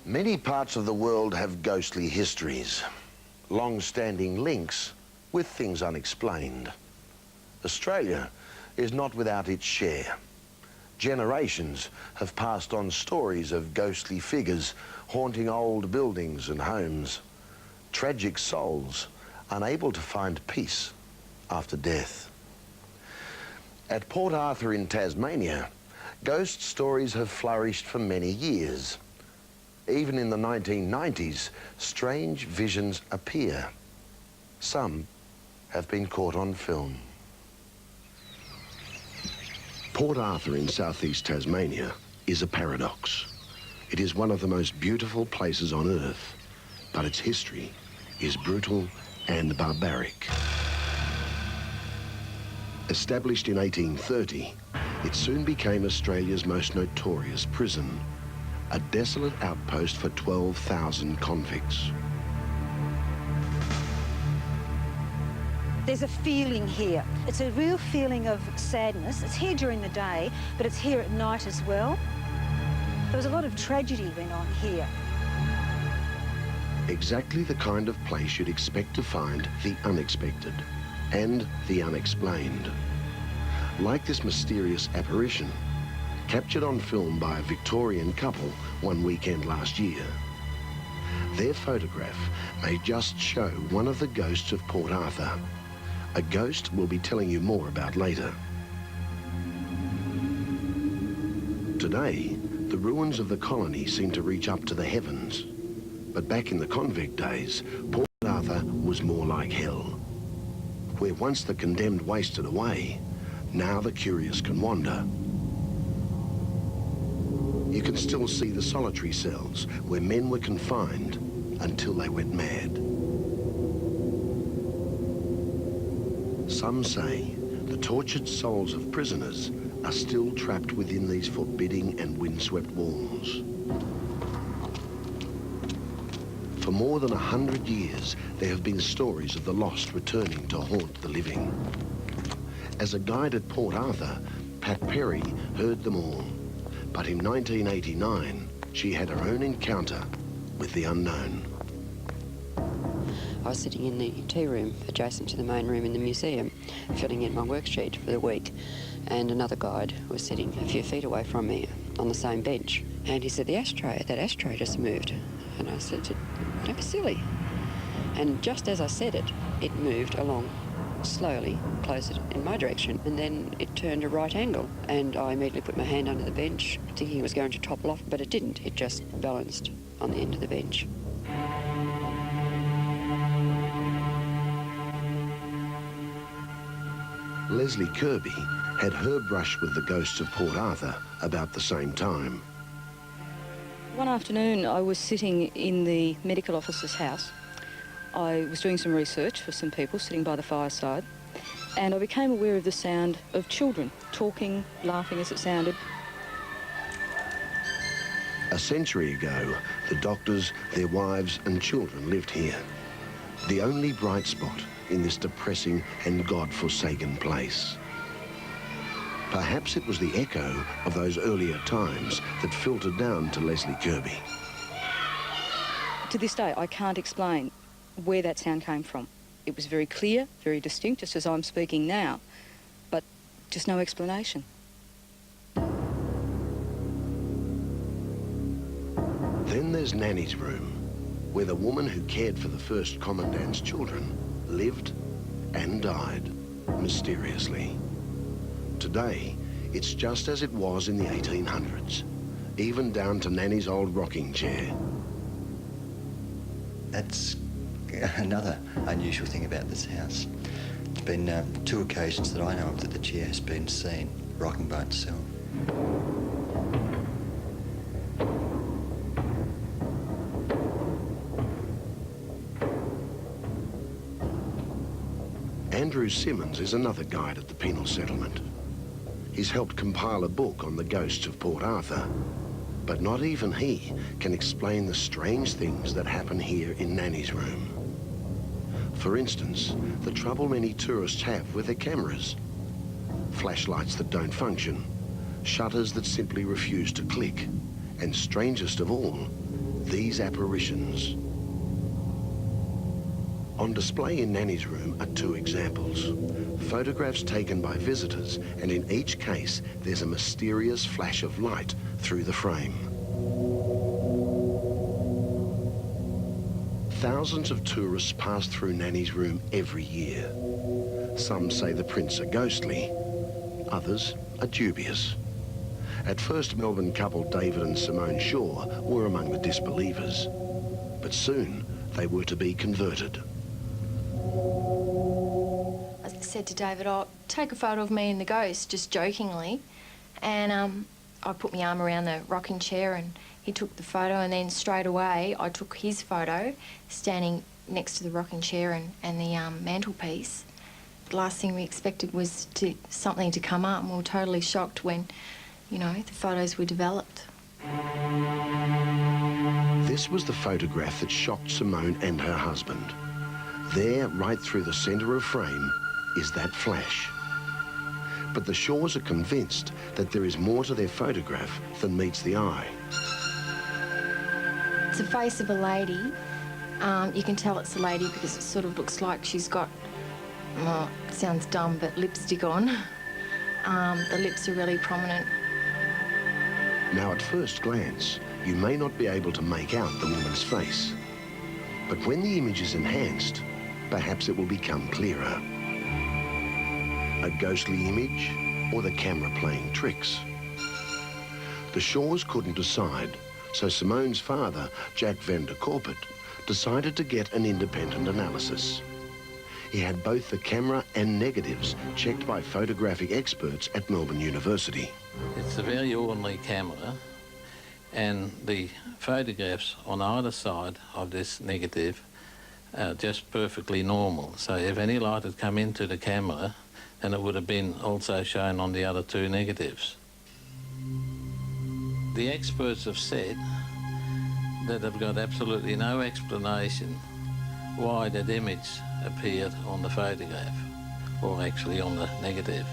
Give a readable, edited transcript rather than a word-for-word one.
Many parts of the world have ghostly histories, long-standing links with things unexplained. Australia is not without its share. Generations have passed on stories of ghostly figures haunting old buildings and homes, tragic souls unable to find peace after death. At Port Arthur in Tasmania, ghost stories have flourished for many years. Even in the 1990s, strange visions appear. Some have been caught on film. Port Arthur in southeast Tasmania is a paradox. It is one of the most beautiful places on Earth, but its history is brutal and barbaric. Established in 1830, it soon became Australia's most notorious prison, a desolate outpost for 12,000 convicts. There's a feeling here. It's a real feeling of sadness. It's here during the day, but it's here at night as well. There was a lot of tragedy went on here. Exactly the kind of place you'd expect to find the unexpected and the unexplained. Like this mysterious apparition, captured on film by a Victorian couple one weekend last year. Their photograph may just show one of the ghosts of Port Arthur, a ghost we'll be telling you more about later. Today, the ruins of the colony seem to reach up to the heavens, but back in the convict days, Port Arthur was more like hell. Where once the condemned wasted away, now the curious can wander. You can still see the solitary cells where men were confined until they went mad. Some say the tortured souls of prisoners are still trapped within these forbidding and windswept walls. For more than 100 years, there have been stories of the lost returning to haunt the living. As a guide at Port Arthur, Pat Perry heard them all. But in 1989, she had her own encounter with the unknown. I was sitting in the tea room adjacent to the main room in the museum, filling in my worksheet for the week, and another guide was sitting a few feet away from me on the same bench. And he said, that ashtray just moved. And I said, don't be silly. And just as I said it, it moved along slowly, closer in my direction, and then it turned a right angle. And I immediately put my hand under the bench, thinking it was going to topple off, but it didn't. It just balanced on the end of the bench. Leslee Kirby had her brush with the ghosts of Port Arthur about the same time. One afternoon, I was sitting in the medical officer's house. I was doing some research for some people sitting by the fireside, and I became aware of the sound of children talking, laughing as it sounded. A century ago, the doctors, their wives and children lived here. The only bright spot in this depressing and God-forsaken place. Perhaps it was the echo of those earlier times that filtered down to Leslee Kirby. To this day, I can't explain where that sound came from. It was very clear, very distinct, just as I'm speaking now, but just no explanation. Then there's Nanny's room, where the woman who cared for the first commandant's children lived and died mysteriously. Today, it's just as it was in the 1800s, even down to Nanny's old rocking chair. That's another unusual thing about this house. There's been 2 occasions that I know of that the chair has been seen rocking by itself. Simmons is another guide at the penal settlement. He's helped compile a book on the ghosts of Port Arthur, but not even he can explain the strange things that happen here in Nanny's room. For instance, the trouble many tourists have with their cameras. Flashlights that don't function, shutters that simply refuse to click, and strangest of all, these apparitions. On display in Nanny's room are two examples. Photographs taken by visitors, and in each case, there's a mysterious flash of light through the frame. Thousands of tourists pass through Nanny's room every year. Some say the prints are ghostly, others are dubious. At first, Melbourne couple David and Simone Shaw were among the disbelievers, but soon they were to be converted. I said to David, "Oh, take a photo of me and the ghost," just jokingly, and I put my arm around the rocking chair and he took the photo, and then straight away I took his photo standing next to the rocking chair and the mantelpiece. The last thing we expected was something to come up, and we were totally shocked when, you know, the photos were developed. This was the photograph that shocked Simone and her husband. There, right through the centre of frame, is that flash. But the Shaws are convinced that there is more to their photograph than meets the eye. It's the face of a lady. You can tell it's a lady because it sort of looks like she's got, well, it sounds dumb, but lipstick on. The lips are really prominent. Now, at first glance, you may not be able to make out the woman's face. But when the image is enhanced, perhaps it will become clearer. A ghostly image, or the camera playing tricks? The Shaws couldn't decide, so Simone's father, Jack van der Korpert, decided to get an independent analysis. He had both the camera and negatives checked by photographic experts at Melbourne University. It's a very ordinary camera, and the photographs on either side of this negative are just perfectly normal. So if any light had come into the camera, then it would have been also shown on the other two negatives. The experts have said that they've got absolutely no explanation why that image appeared on the photograph, or actually on the negative.